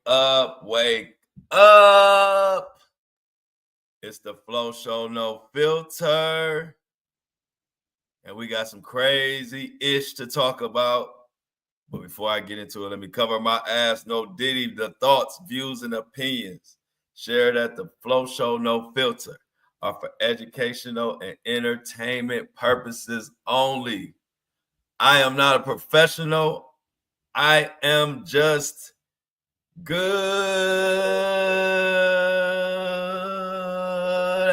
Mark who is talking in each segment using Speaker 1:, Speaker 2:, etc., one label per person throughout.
Speaker 1: up, wake up. It's the Flow Show, no filter. And we got some crazy ish to talk about. But before I get into it, let me cover my ass. No Diddy, the thoughts, views, and opinions shared at the Flow Show, no filter, are for educational and entertainment purposes only. I am not a professional. I am just good,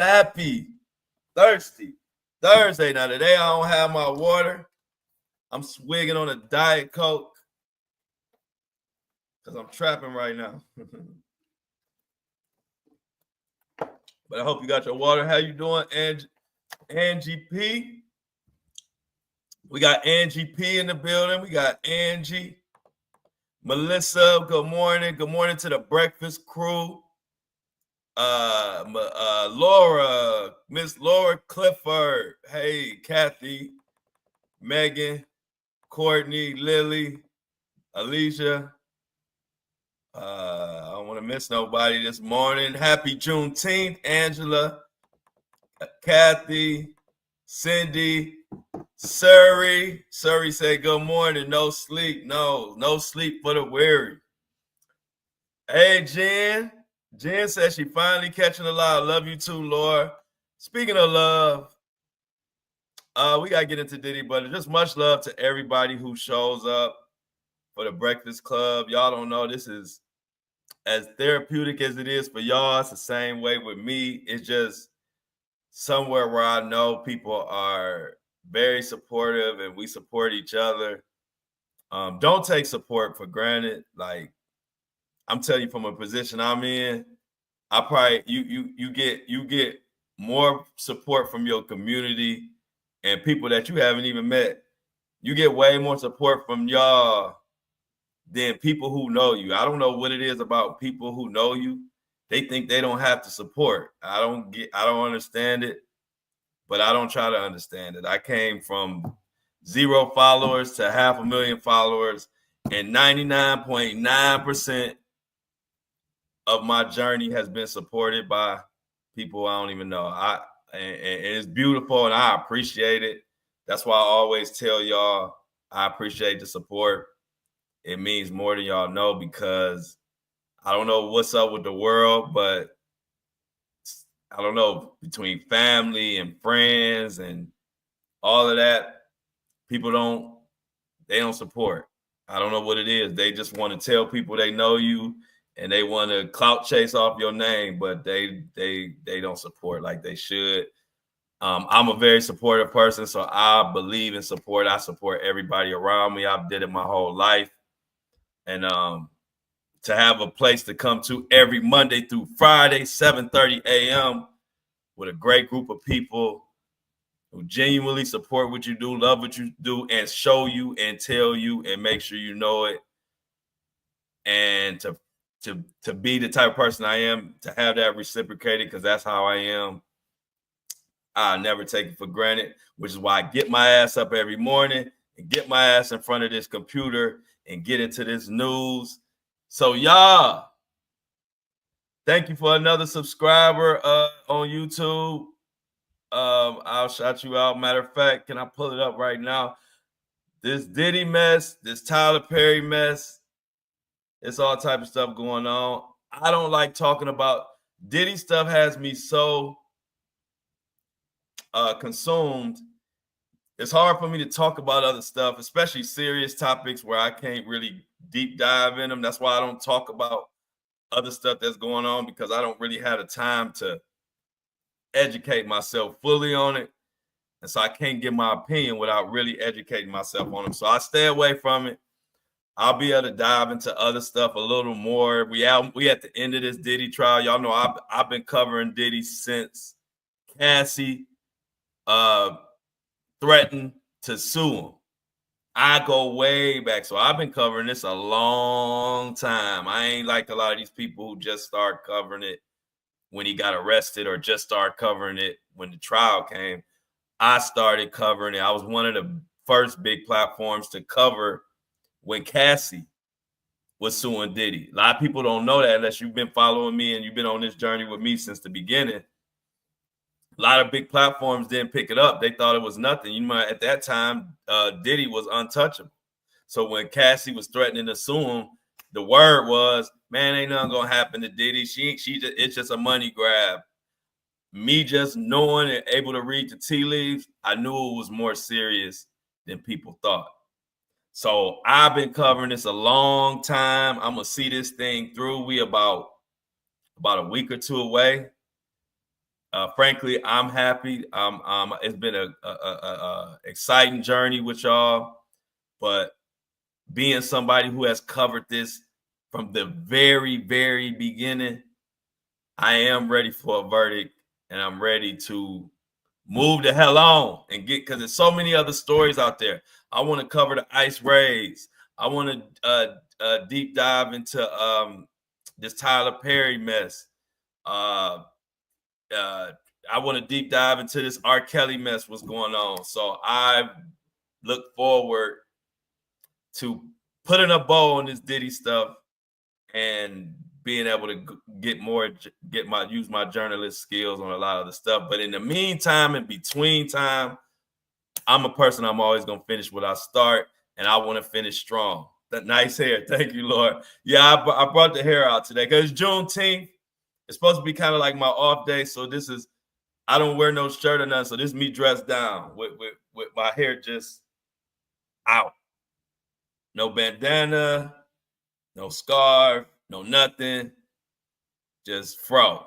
Speaker 1: happy, thirsty. Thursday. Now, today I don't have my water. I'm swigging on a Diet Coke because I'm trapping right now. But I hope you got your water. How you doing, Angie P? We got Angie P in the building. We got Angie. Melissa, good morning. Good morning to the breakfast crew. Laura, Miss Laura Clifford. Hey, Kathy, Megan, Courtney, Lily, Alicia. I don't want to miss nobody this morning. Happy Juneteenth, Angela, Kathy, Cindy, Surrey. Surrey said good morning. No sleep. No sleep for the weary. Hey, Jen. Jen says she finally catching a lot. Love you too, Laura. Speaking of love, we got to get into Diddy, but just much love to everybody who shows up for the Breakfast Club. Y'all don't know, this is as therapeutic as it is for y'all. It's the same way with me. It's just somewhere where I know people are very supportive and we support each other. Don't take support for granted. Like, I'm telling you, from a position I'm in, I probably you get more support from your community and people that you haven't even met. You get way more support from y'all than people who know you. I don't know what it is about people who know you. They think they don't have to support. I don't understand it, but I don't try to understand it. I came from 0 followers to 500,000 followers, and 99.9% of my journey has been supported by people I don't even know. And it's beautiful, and I appreciate it. That's why I always tell y'all I appreciate the support. It means more than y'all know, because I don't know what's up with the world, but I don't know, between family and friends and all of that, people don't support. I don't know what it is. They just want to tell people they know you and they want to clout chase off your name, but they don't support like they should. I'm a very supportive person, so I believe in support. I support everybody around me. I've did it my whole life. And to have a place to come to every Monday through Friday, 7:30 a.m. with a great group of people who genuinely support what you do, love what you do, and show you and tell you and make sure you know it. And to be the type of person I am, to have that reciprocated, because that's how I am. I never take it for granted, which is why I get my ass up every morning and get my ass in front of this computer and get into this news. So y'all, thank you for another subscriber on YouTube. I'll shout you out. Matter of fact, can I pull it up right now? This Diddy mess, this Tyler Perry mess, it's all type of stuff going on. I don't like talking about Diddy stuff. Has me so consumed. It's hard for me to talk about other stuff, especially serious topics where I can't really deep dive in them. That's why I don't talk about other stuff that's going on, because I don't really have the time to educate myself fully on it. And so I can't give my opinion without really educating myself on them. So I stay away from it. I'll be able to dive into other stuff a little more. We at the end of this Diddy trial. Y'all know I've been covering Diddy since Cassie threatened to sue him. I go way back. So I've been covering this a long time. I ain't like a lot of these people who just start covering it when he got arrested or just start covering it when the trial came. I started covering it. I was one of the first big platforms to cover when Cassie was suing Diddy. A lot of people don't know that unless you've been following me and you've been on this journey with me since the beginning. A lot of big platforms didn't pick it up. They thought it was nothing. You know, at that time, Diddy was untouchable. So when Cassie was threatening to sue him, the word was, man, ain't nothing gonna happen to Diddy. It's just a money grab. Me just knowing and able to read the tea leaves, I knew it was more serious than people thought. So I've been covering this a long time. I'm gonna see this thing through. We about a week or two away. Frankly, I'm happy. It's been a exciting journey with y'all, but being somebody who has covered this from the very, very beginning, I am ready for a verdict, and I'm ready to move the hell on and get, because there's so many other stories out there. I want to cover the ice raids. I want to deep dive into this Tyler Perry mess. I want to deep dive into this R. Kelly mess, what's going on. So I look forward to putting a bow on this Diddy stuff and being able to use my journalist skills on a lot of the stuff. But in the meantime, in between time, I'm a person, I'm always going to finish what I start, and I want to finish strong. That nice hair. Thank you, Lord. Yeah, I brought the hair out today because it's Juneteenth. It's supposed to be kind of like my off day. So this is, I don't wear no shirt or nothing. So this is me dressed down with my hair just out. No bandana, no scarf, no nothing. Just fro.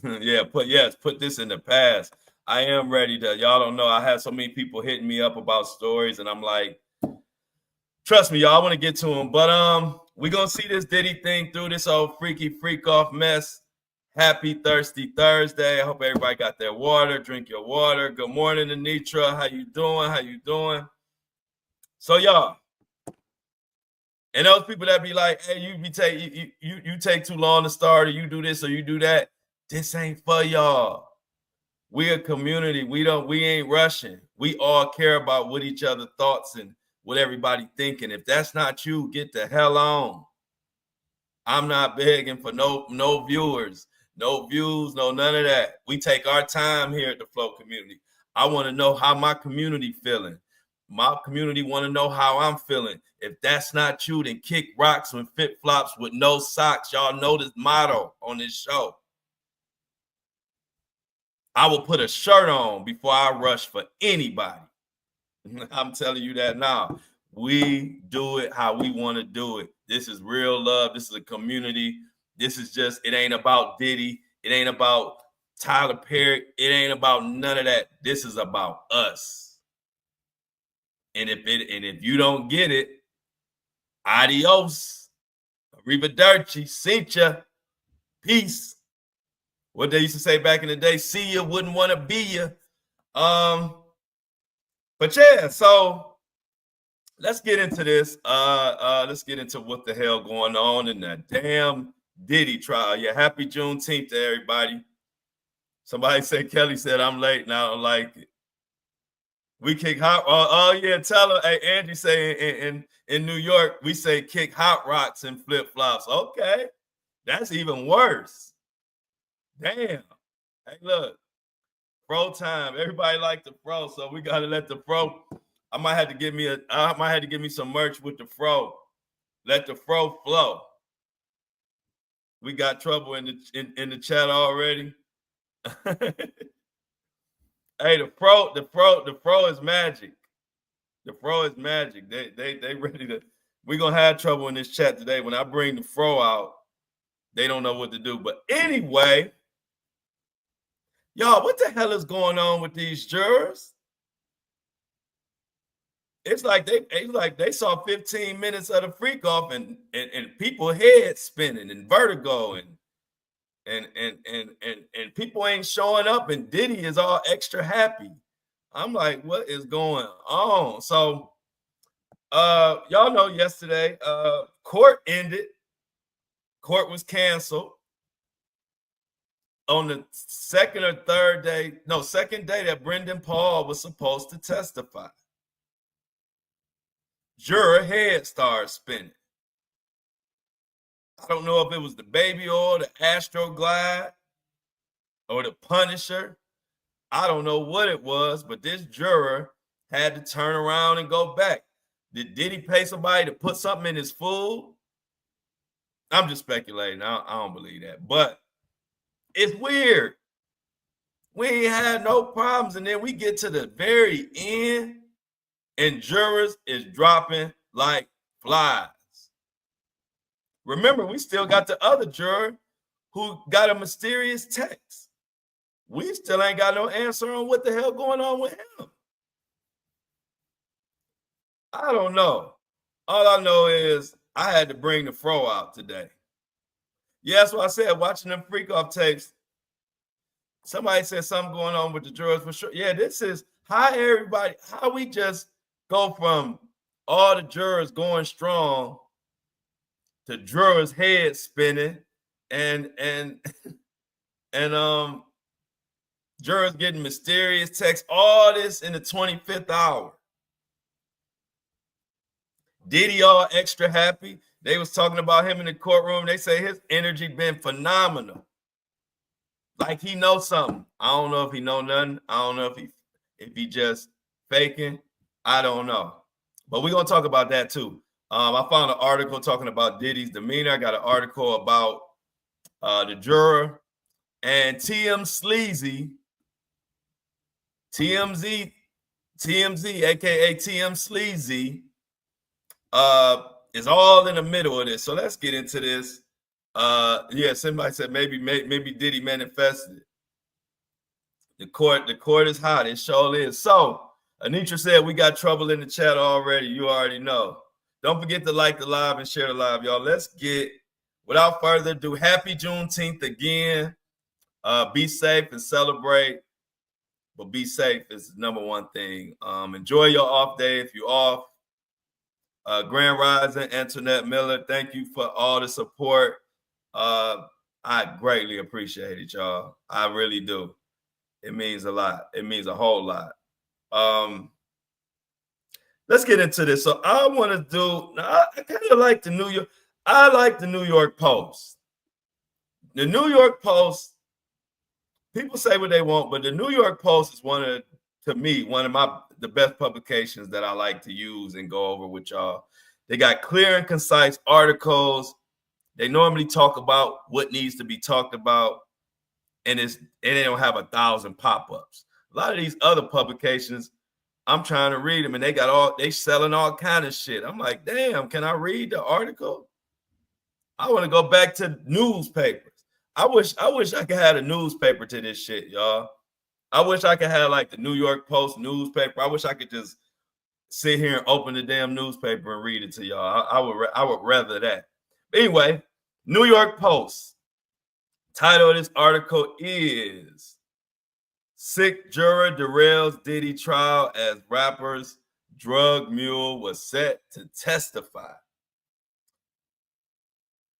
Speaker 1: Put this in the past. I am ready to, y'all don't know, I had so many people hitting me up about stories, and I'm like, trust me, y'all, I want to get to them. But we're going to see this Diddy thing through, this old freaky freak off mess. Happy Thirsty Thursday. I hope everybody got their water. Drink your water. Good morning, Anitra. How you doing? So, y'all, and those people that be like, hey, you take too long to start, or you do this or you do that. This ain't for y'all. We're a community. We ain't rushing. We all care about what each other thoughts and what everybody thinking. If that's not you, get the hell on. I'm not begging for no viewers, no views, no none of that. We take our time here at the Flow community. I want to know how my community feeling. My community want to know how I'm feeling. If that's not you, then kick rocks and flip flops with no socks. Y'all know this motto on this show. I will put a shirt on before I rush for anybody. I'm telling you that now. We do it how we want to do it. This is real love. This is a community. This is just, it ain't about Diddy. It ain't about Tyler Perry. It ain't about none of that. This is about us. And if you don't get it, adios. Arrivederci. Cincha. Peace. What they used to say back in the day, see you, wouldn't want to be you. But yeah, so let's get into this. Let's get into what the hell going on in that damn Diddy trial. Yeah, happy Juneteenth to everybody. Somebody said, Kelly said, I'm late now. I don't like it. We kick hot. Oh yeah, tell her. Hey, Angie say in New York, we say kick hot rocks and flip flops. Okay, that's even worse. Damn. Hey, look, fro time. Everybody like the fro, so we gotta let the fro. I might have to give me some merch with the fro. Let the fro flow. We got trouble in the chat already. Hey, the fro is magic. The fro is magic. They ready to. We're gonna have trouble in this chat today. When I bring the fro out, they don't know what to do. But anyway, y'all, what the hell is going on with these jurors? It's like they saw 15 minutes of the freak off and people heads spinning and vertigo and people ain't showing up, and Diddy is all extra happy. I'm like, what is going on? So y'all know yesterday court ended. Court was canceled on the second day that Brendan Paul was supposed to testify. Juror head started spinning. I don't know if it was the baby oil, the Astroglide, or the Punisher. I don't know what it was, but this juror had to turn around and go back. Did Diddy pay somebody to put something in his food? I'm just speculating. I don't believe that. But it's weird. We ain't had no problems. And then we get to the very end, and jurors is dropping like flies. Remember, we still got the other juror who got a mysterious text. We still ain't got no answer on what the hell going on with him. I don't know. All I know is I had to bring the fro out today. Yeah, that's what I said. Watching them freak off tapes, somebody said something going on with the jurors for sure. Yeah, this is how everybody, how we just go from all the jurors going strong to jurors' heads spinning and jurors getting mysterious texts, all this in the 25th hour. Diddy all extra happy. They was talking about him in the courtroom. They say his energy been phenomenal. Like he knows something. I don't know if he know nothing. I don't know if he just faking. I don't know. But we're gonna talk about that too. I found an article talking about Diddy's demeanor. I got an article about the juror and TMZ, aka TM Sleazy, is all in the middle of this. So let's get into this. Yeah, somebody said maybe Diddy manifested. The court is hot. It sure is. So Anitra said we got trouble in the chat already. You already know. Don't forget to like the live and share the live, y'all. Let's get, without further ado, happy Juneteenth again. Be safe and celebrate, but be safe is the number one thing. Enjoy your off day if you're off. Grand Rising, Antoinette Miller, thank you for all the support. I greatly appreciate it, y'all. I really do. It means a lot. It means a whole lot. Let's get into this. So I want to do, I kind of like the New York Post. The New York Post, people say what they want, but the New York Post is one of the best publications that I like to use and go over with y'all. They got clear and concise articles. They normally talk about what needs to be talked about, and they don't have 1,000 pop-ups. A lot of these other publications, I'm trying to read them, and they selling all kind of shit. I'm like, damn, can I read the article? I want to go back to newspapers. I wish I could have a newspaper to this shit, y'all. I wish I could have like the New York Post newspaper. I wish I could just sit here and open the damn newspaper and read it to y'all. I would rather that. But anyway, New York Post. Title of this article is Sick Juror Derails Diddy Trial as Rapper's Drug Mule Was Set to Testify.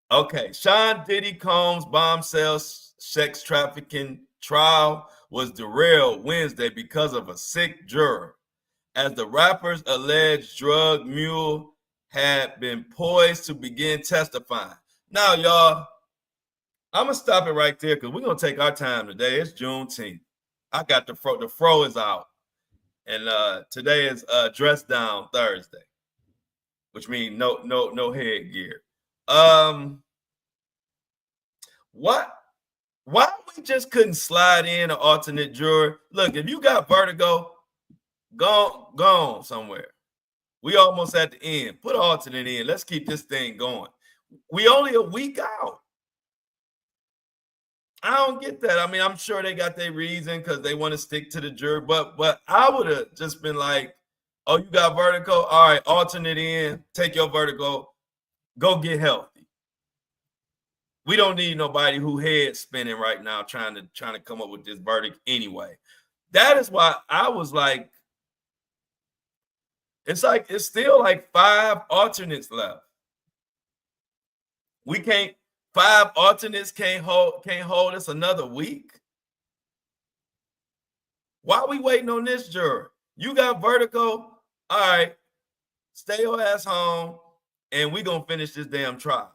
Speaker 1: Okay, Sean Diddy Combs' bombshell sex trafficking trial was derailed Wednesday because of a sick juror, as the rapper's alleged drug mule had been poised to begin testifying. Now, y'all, I'm going to stop it right there because we're going to take our time today. It's Juneteenth. I got the fro is out. And today is dress down Thursday, which means no headgear. Why we just couldn't slide in an alternate juror? Look, if you got vertigo, go somewhere. We almost at the end. Put an alternate in. Let's keep this thing going. We only a week out. I don't get that. I mean, I'm sure they got their reason because they want to stick to the jury, but I would have just been like, oh, you got vertigo? All right, alternate in, take your vertigo, go get healthy. We don't need nobody who head spinning right now trying to come up with this verdict anyway. That is why I was like, it's still like 5 alternates left. We can't, 5 alternates can't hold us another week. Why are we waiting on this juror? You got vertigo? All right, stay your ass home, and we gonna finish this damn trial.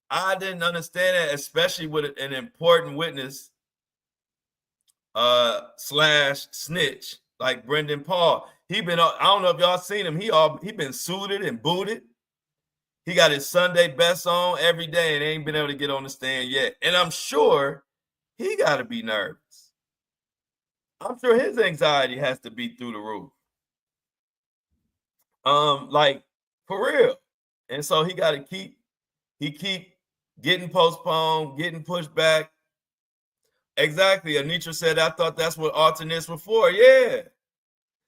Speaker 1: I didn't understand that, especially with an important witness slash snitch like Brendan Paul. I don't know if y'all seen him. He been suited and booted. He got his Sunday best on every day and ain't been able to get on the stand yet. And I'm sure he got to be nervous. I'm sure his anxiety has to be through the roof. Like for real. And so he got to keep getting postponed, getting pushed back. Exactly. Anitra said, I thought that's what alternates were for. Yeah.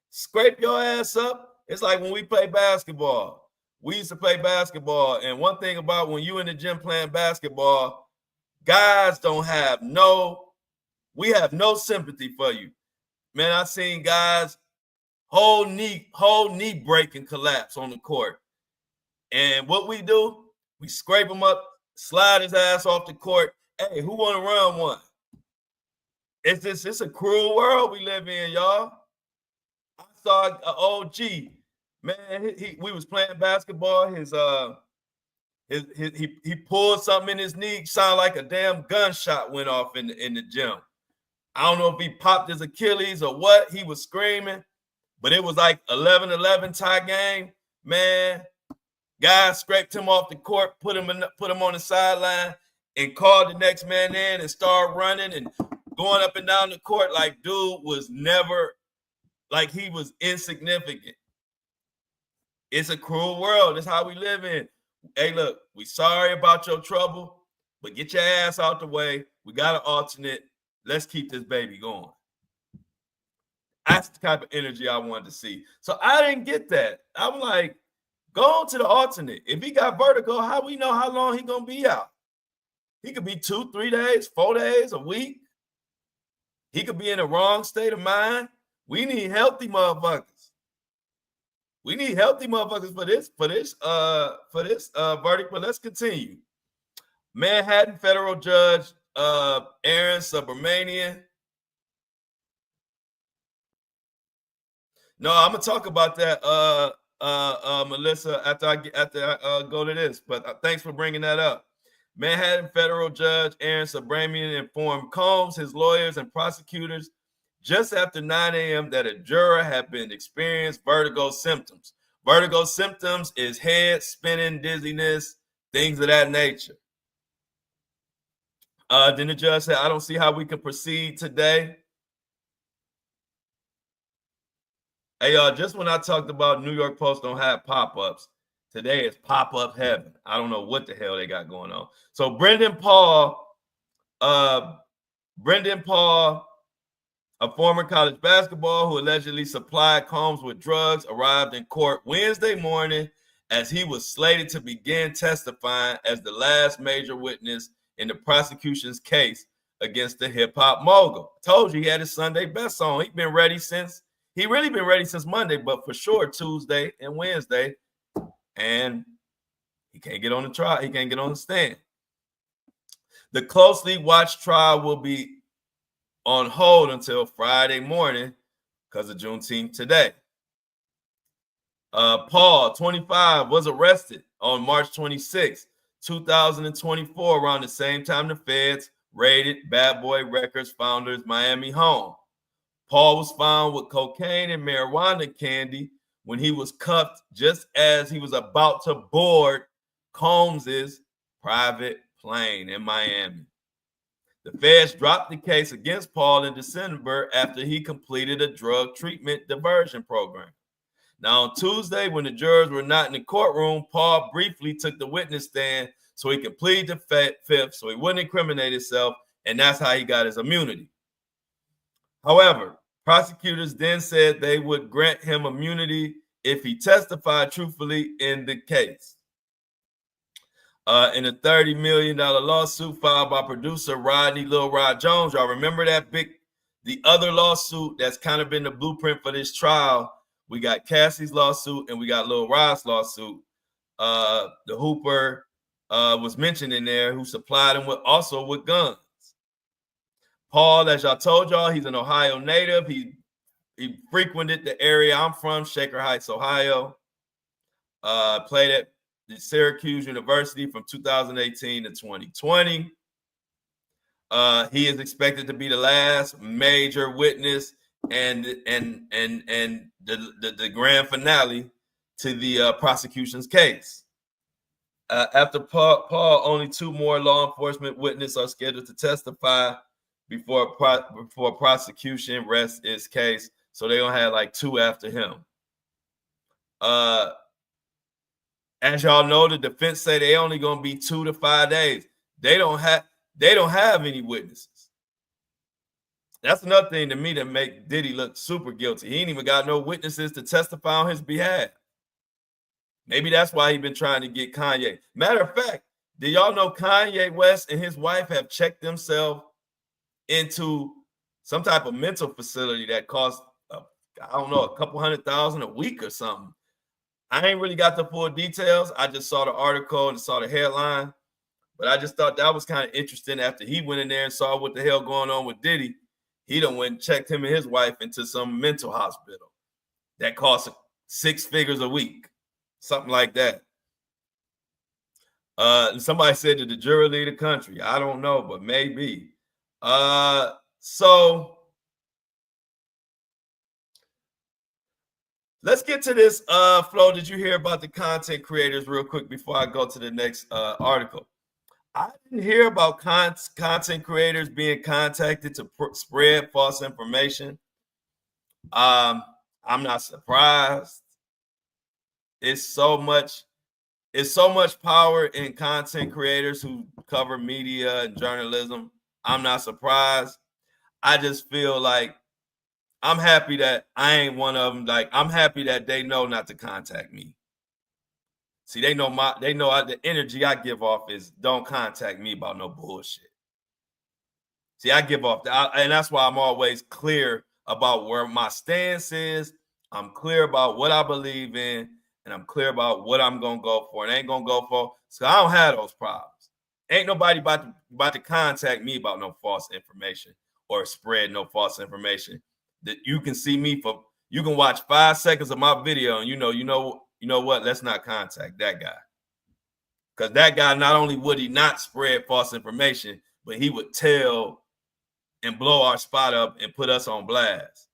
Speaker 1: Scrape your ass up. It's like when we play basketball. We used to play basketball. And one thing about when you in the gym playing basketball, guys we have no sympathy for you. Man, I've seen guys whole knee break and collapse on the court. And what we do, we scrape him up, slide his ass off the court. Hey, who want to run one? It's a cruel world we live in, y'all. I saw an OG, man. We was playing basketball. He pulled something in his knee. Sounded like a damn gunshot went off in the gym. I don't know if he popped his Achilles or what. He was screaming, but it was like 11-11 tie game. Man, guys scraped him off the court, put him on the sideline, and called the next man in and started running and going up and down the court like dude was never, like he was insignificant. It's a cruel world. That's how we live in. Hey, look, we sorry about your trouble, but get your ass out the way. We got an alternate. Let's keep this baby going. That's the type of energy I wanted to see. So I didn't get that. I'm like, go on to the alternate. If he got vertigo, how we know how long he gonna be out? He could be 2, 3 days, 4 days, a week. He could be in the wrong state of mind. We need healthy motherfuckers. We need healthy motherfuckers for this verdict. But let's continue. Manhattan federal judge Aaron Subramanian. No, I'm gonna talk about that, Melissa, after I go to this. But thanks for bringing that up. Manhattan federal judge Aaron Subramanian informed Combs, his lawyers, and prosecutors just after 9 a.m. that a juror had been experienced vertigo symptoms. Vertigo symptoms is head spinning, dizziness, things of that nature. Then the judge said, I don't see how we can proceed today. Hey, y'all, just when I talked about New York Post don't have pop-ups, today is pop-up heaven. I don't know what the hell they got going on. So Brendan Paul, a former college basketball who allegedly supplied Combs with drugs, arrived in court Wednesday morning as he was slated to begin testifying as the last major witness in the prosecution's case against the hip-hop mogul. I told you he had his Sunday best on. He really been ready since Monday, but for sure Tuesday and Wednesday, and he can't get on the trial. He can't get on the stand. The closely watched trial will be on hold until Friday morning because of Juneteenth today. Paul, 25, was arrested on March 26, 2024, around the same time the feds raided Bad Boy Records founder's Miami home. Paul was found with cocaine and marijuana candy when he was cuffed just as he was about to board Combs's private plane in Miami. The feds dropped the case against Paul in December after he completed a drug treatment diversion program. Now, on Tuesday, when the jurors were not in the courtroom, Paul briefly took the witness stand so he could plead the fifth, so he wouldn't incriminate himself, and that's how he got his immunity. However, prosecutors then said they would grant him immunity if he testified truthfully in the case. In a $30 million lawsuit filed by producer Rodney Lil Rod Jones. Y'all remember the other lawsuit that's kind of been the blueprint for this trial? We got Cassie's lawsuit and we got Lil Rod's lawsuit. The Hooper was mentioned in there, who supplied him with guns. Paul, as y'all told y'all, he's an Ohio native. He frequented the area I'm from, Shaker Heights, Ohio. Played at Syracuse University from 2018 to 2020. He is expected to be the last major witness and the grand finale to the prosecution's case. After Paul, only 2 more law enforcement witnesses are scheduled to testify before prosecution rests its case. So they're gonna have like 2 after him. As y'all know, the defense say they only gonna be 2 to 5 days. They don't have any witnesses. That's another thing to me that make Diddy look super guilty. He ain't even got no witnesses to testify on his behalf. Maybe that's why he's been trying to get Kanye. Matter of fact, do y'all know Kanye West and his wife have checked themselves into some type of mental facility that costs, I don't know, a couple $100,000 a week or something. I ain't really got the full details. I just saw the article and saw the headline, but I just thought that was kind of interesting. After he went in there and saw what the hell going on with Diddy, he done went and checked him and his wife into some mental hospital that costs 6 figures a week, something like that. Somebody said that the juror lead the country. I don't know, but maybe. So let's get to this. Flo, did you hear about the content creators real quick before I go to the next article? I didn't hear about content creators being contacted to spread false information. I'm not surprised. It's so much power in content creators who cover media and journalism. I'm not surprised. I just feel like I'm happy that I ain't one of them. Like, I'm happy that they know not to contact me. See, they know the energy I give off is don't contact me about no bullshit. See, I give off that, and that's why I'm always clear about where my stance is. I'm clear about what I believe in, and I'm clear about what I'm gonna go for and ain't gonna go for. So I don't have those problems. Ain't nobody about to contact me about no false information or spread no false information. That you can see me for, you can watch 5 seconds of my video and you know what? Let's not contact that guy. Because that guy, not only would he not spread false information, but he would tell and blow our spot up and put us on blast.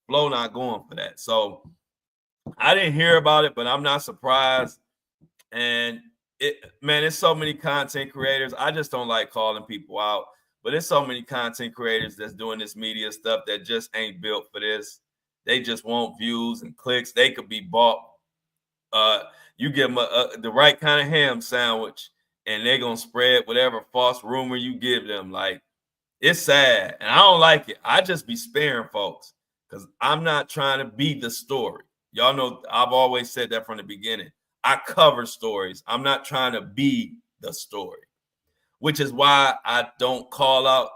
Speaker 1: Flo not going for that. So I didn't hear about it, but I'm not surprised. And it's so many content creators. I just don't like calling people out, but it's so many content creators that's doing this media stuff that just ain't built for this. They just want views and clicks. They could be bought. You give them the right kind of ham sandwich, and they're gonna spread whatever false rumor you give them. Like, it's sad, and I don't like it. I just be sparing folks because I'm not trying to be the story. Y'all know I've always said that from the beginning. I cover stories. I'm not trying to be the story, which is why I don't call out,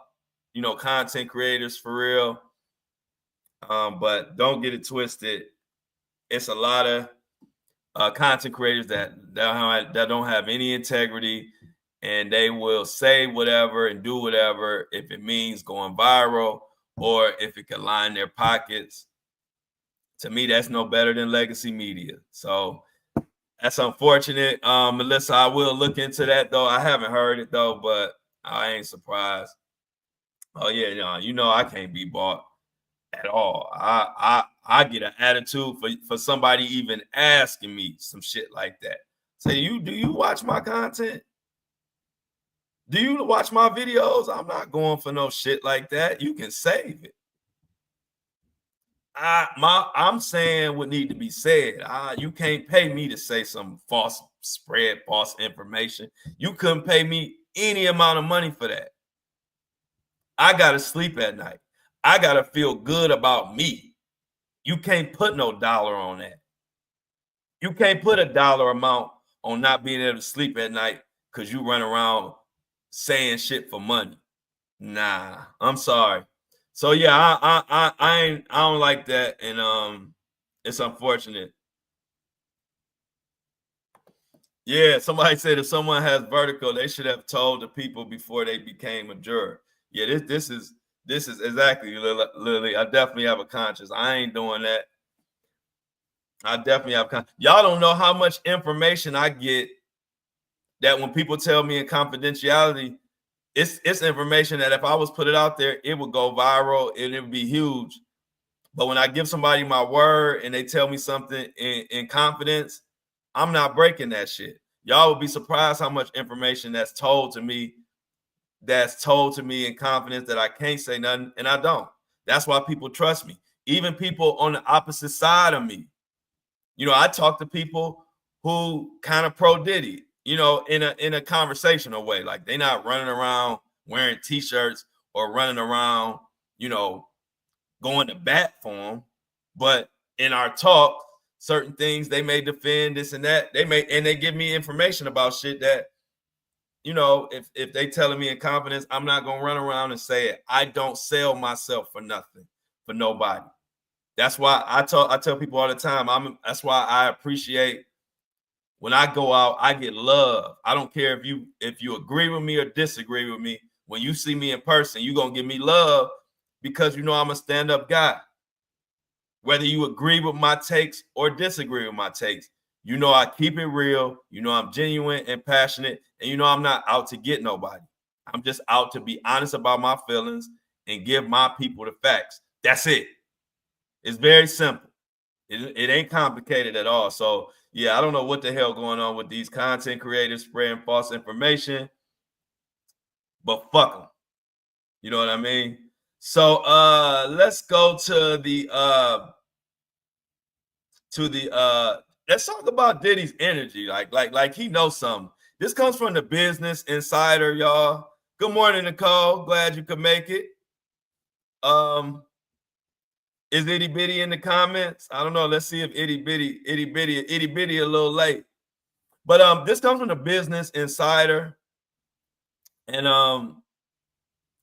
Speaker 1: content creators for real. But don't get it twisted. It's a lot of content creators that don't have any integrity, and they will say whatever and do whatever if it means going viral or if it can line their pockets. To me, that's no better than legacy media. So that's unfortunate. Melissa, I will look into that though. I haven't heard it though, but I ain't surprised. Oh yeah, I can't be bought at all. I get an attitude for somebody even asking me some shit like that. Say, do you watch my content? Do you watch my videos? I'm not going for no shit like that. You can save it. I'm saying what need to be said. You can't pay me to say some spread false information. You couldn't pay me any amount of money for that. I gotta sleep at night. I gotta feel good about me. You can't put no dollar on that. You can't put a dollar amount on not being able to sleep at night because you run around saying shit for money. Nah, I'm sorry. So yeah, I don't like that, and it's unfortunate. Yeah, somebody said if someone has vertigo, they should have told the people before they became a juror. Yeah, this is exactly, Lily. I definitely have a conscience. I ain't doing that. I definitely have. Y'all don't know how much information I get that when people tell me in confidentiality, it's information that if I was put it out there, it would go viral and it would be huge. But when I give somebody my word and they tell me something in confidence, I'm not breaking that shit. Y'all would be surprised how much information that's told to me in confidence that I can't say nothing, and I don't. That's why people trust me. Even people on the opposite side of me. You know, I talk to people who kind of pro Diddy, you know, in a conversational way. Like they're not running around wearing t-shirts or running around, you know, going to bat for him. But in our talk, certain things they may defend this and that. They give me information about shit that, you know, if they telling me in confidence, I'm not gonna run around and say it. I don't sell myself for nothing, for nobody. That's why I tell people all the time. That's why I appreciate when I go out, I get love. I don't care if you agree with me or disagree with me. When you see me in person, you're gonna give me love because you know I'm a stand-up guy. Whether you agree with my takes or disagree with my takes, you know I keep it real. You know I'm genuine and passionate, and you know I'm not out to get nobody. I'm just out to be honest about my feelings and give my people the facts. That's it. It's very simple. It ain't complicated at all. So yeah, I don't know what the hell going on with these content creators spreading false information, but fuck them. You know what I mean? So let's go to the let's talk about Diddy's energy. Like he knows something. This comes from the Business Insider, y'all. Good morning, Nicole. Glad you could make it. Is Itty Bitty in the comments? I don't know. Let's see if Itty Bitty a little late. But this comes from the Business Insider. And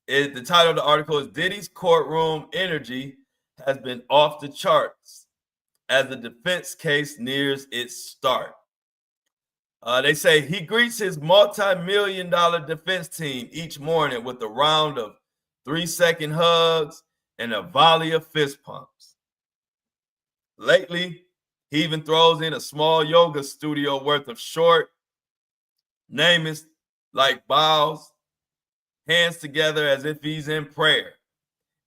Speaker 1: the title of the article is Diddy's Courtroom Energy Has Been Off the Charts as the defense case nears its start. They say he greets his multi-million-dollar defense team each morning with a round of 3-second hugs and a volley of fist pumps. Lately, he even throws in a small yoga studio worth of short, nameless, like bows, hands together as if he's in prayer,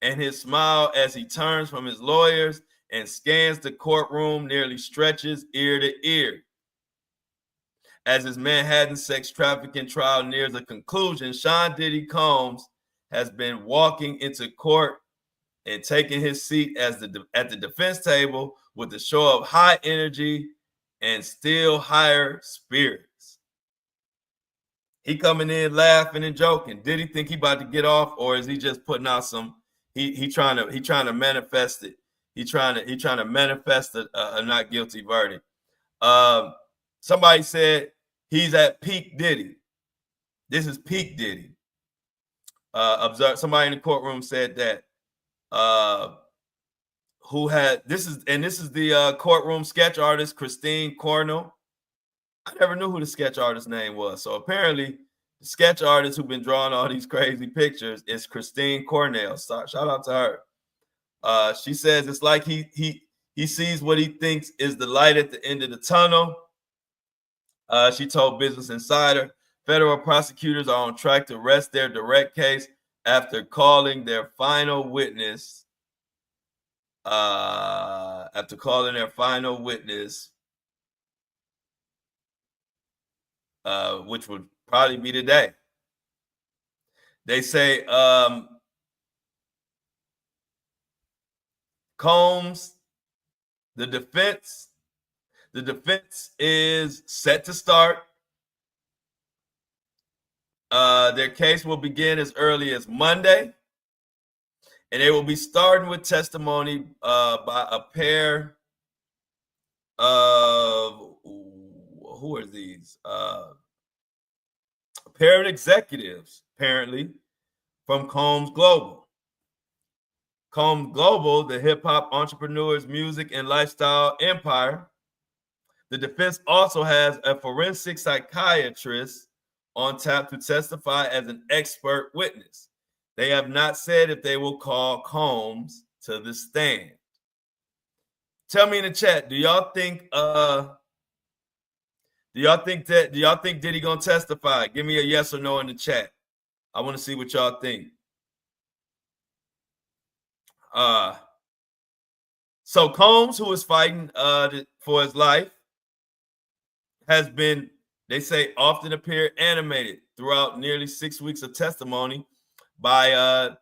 Speaker 1: and his smile as he turns from his lawyers and scans the courtroom nearly stretches ear to ear. As his Manhattan sex trafficking trial nears a conclusion, Sean Diddy Combs has been walking into court and taking his seat at the defense table with a show of high energy and still higher spirits. He coming in laughing and joking. Did he think he about to get off, or is he just putting out some? He trying to manifest it. He trying to manifest a not guilty verdict. Somebody said he's at peak Diddy. This is peak Diddy. Somebody in the courtroom said that. Who had this is the courtroom sketch artist Christine Cornell. I never knew who the sketch artist name was. So apparently, the sketch artist who's been drawing all these crazy pictures is Christine Cornell. So, shout out to her. She says it's like he sees what he thinks is the light at the end of the tunnel. She told Business Insider federal prosecutors are on track to rest their direct case after calling their final witness. Which would probably be today. They say Combs, the defense is set to start. Their case will begin as early as Monday, and they will be starting with testimony by a pair of who are these? A pair of executives, apparently, from Combs Global. Combs Global, the hip-hop entrepreneur's music and lifestyle empire. The defense also has a forensic psychiatrist on tap to testify as an expert witness. They have not said if they will call Combs to the stand. Tell me in the chat, do y'all think Diddy gonna testify? Give me a yes or no in the chat. I want to see what y'all think. So Combs, who is fighting for his life, has been, they say, often appeared animated throughout nearly 6 weeks of testimony by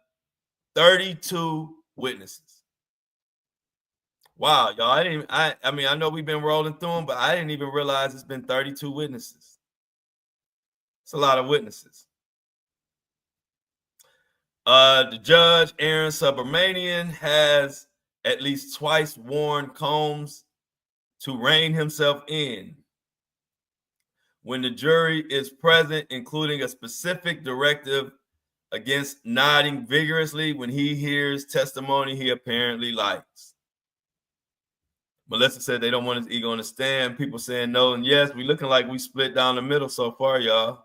Speaker 1: 32 witnesses. Wow, y'all! I mean, I know we've been rolling through them, but I didn't even realize it's been 32 witnesses. It's a lot of witnesses. The judge, Aaron Subramanian, has at least twice warned Combs to rein himself in when the jury is present, including a specific directive against nodding vigorously when he hears testimony he apparently likes. Melissa said they don't want his ego on the stand. People saying no and yes. We looking like we split down the middle so far, y'all.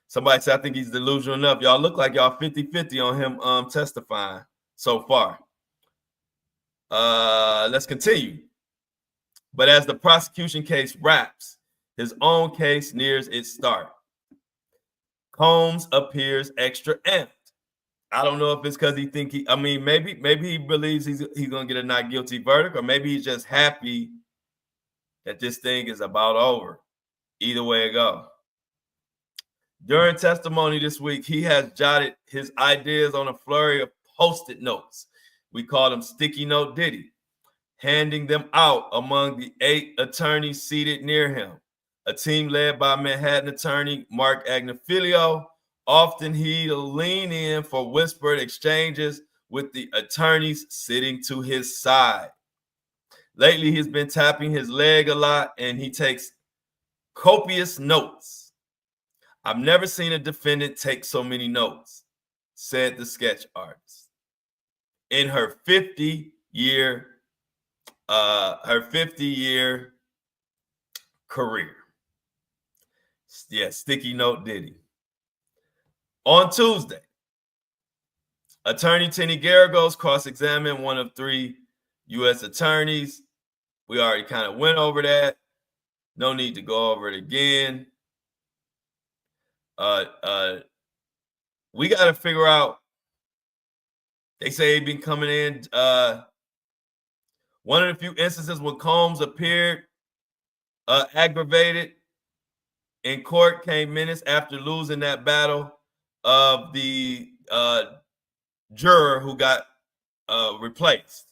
Speaker 1: Somebody said, I think he's delusional enough. Y'all look like y'all 50-50 on him testifying so far. Let's continue. But as the prosecution case wraps, his own case nears its start. Combs appears extra amped. I don't know if it's because maybe he believes he's gonna get a not guilty verdict, or maybe he's just happy that this thing is about over. Either way it goes. During testimony this week, he has jotted his ideas on a flurry of Post-it notes. We call them sticky note Diddy, handing them out among the 8 attorneys seated near him. A team led by Manhattan attorney Mark Agnifilio. Often he'll lean in for whispered exchanges with the attorneys sitting to his side. Lately, he's been tapping his leg a lot, and he takes copious notes. I've never seen a defendant take so many notes, said the sketch artist. In her 50-year career. Yeah, sticky note Diddy. On Tuesday, attorney Tenny Garagos cross-examined one of 3 U.S. attorneys. We already kind of went over that. No need to go over it again. We got to figure out, they say he's been coming in. One of the few instances when Combs appeared aggravated in court came minutes after losing that battle of the juror who got replaced.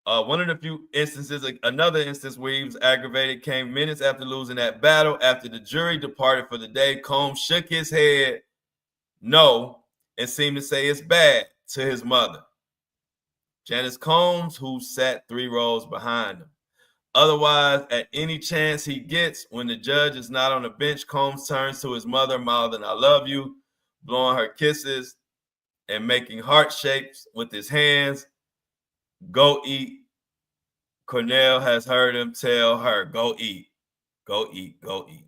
Speaker 1: One of the few instances, another instance where he was aggravated came minutes after losing that battle. After the jury departed for the day, Combs shook his head no and seemed to say it's bad to his mother, Janice Combs, who sat 3 rows behind him. Otherwise, at any chance he gets, when the judge is not on the bench, Combs turns to his mother, mouthing, I love you, blowing her kisses and making heart shapes with his hands. Go eat. Cornell has heard him tell her, go eat, go eat, go eat.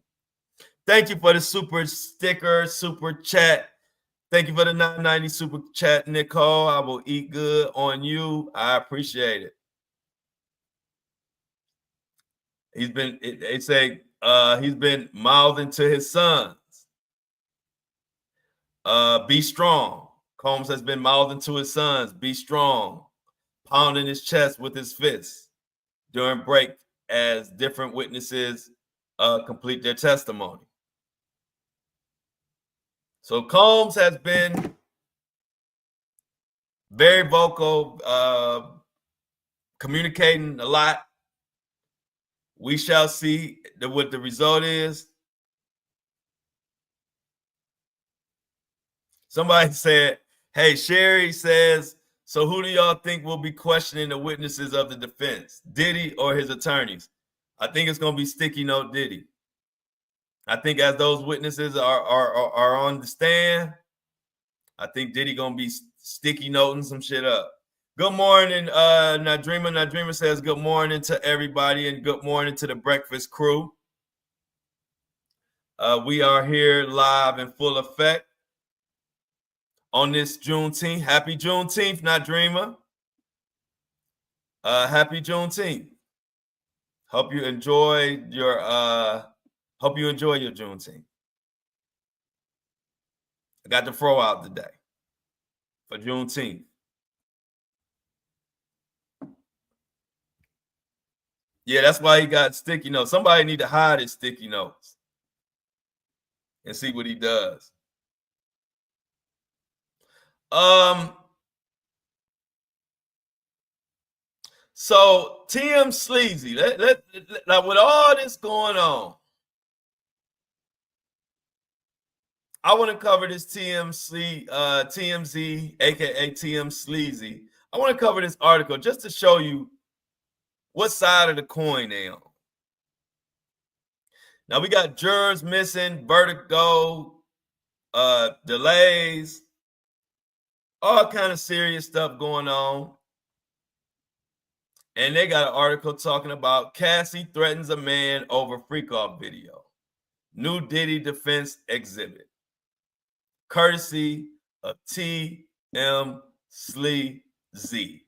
Speaker 1: Thank you for the super sticker, super chat. Thank you for the $9.90 super chat, Nicole. I will eat good on you. I appreciate it. He's been mouthing to his sons. Be strong. Combs has been mouthing to his sons, be strong, pounding his chest with his fists during break as different witnesses complete their testimony. So Combs has been very vocal, communicating a lot. We shall see what the result is. Somebody said, hey, Sherry says, so who do y'all think will be questioning the witnesses of the defense, Diddy or his attorneys? I think it's going to be sticky note Diddy. I think as those witnesses are on the stand, I think Diddy going to be sticky noting some shit up. Good morning, Nadrima. Nadrima says good morning to everybody and good morning to the breakfast crew. We are here live in full effect on this Juneteenth. Happy Juneteenth, Nadrima. Happy Juneteenth. Hope you enjoy your Juneteenth. I got the throw out today for Juneteenth. Yeah, that's why he got sticky notes. Somebody need to hide his sticky notes and see what he does. So TM Sleazy, now with all this going on, I want to cover this TMZ, aka TM Sleazy. I want to cover this article just to show you what side of the coin they on. Now we got jurors missing, vertigo, delays, all kind of serious stuff going on. And they got an article talking about Cassie threatens a man over freak-off video. New Diddy defense exhibit. Courtesy of TM Sleazy.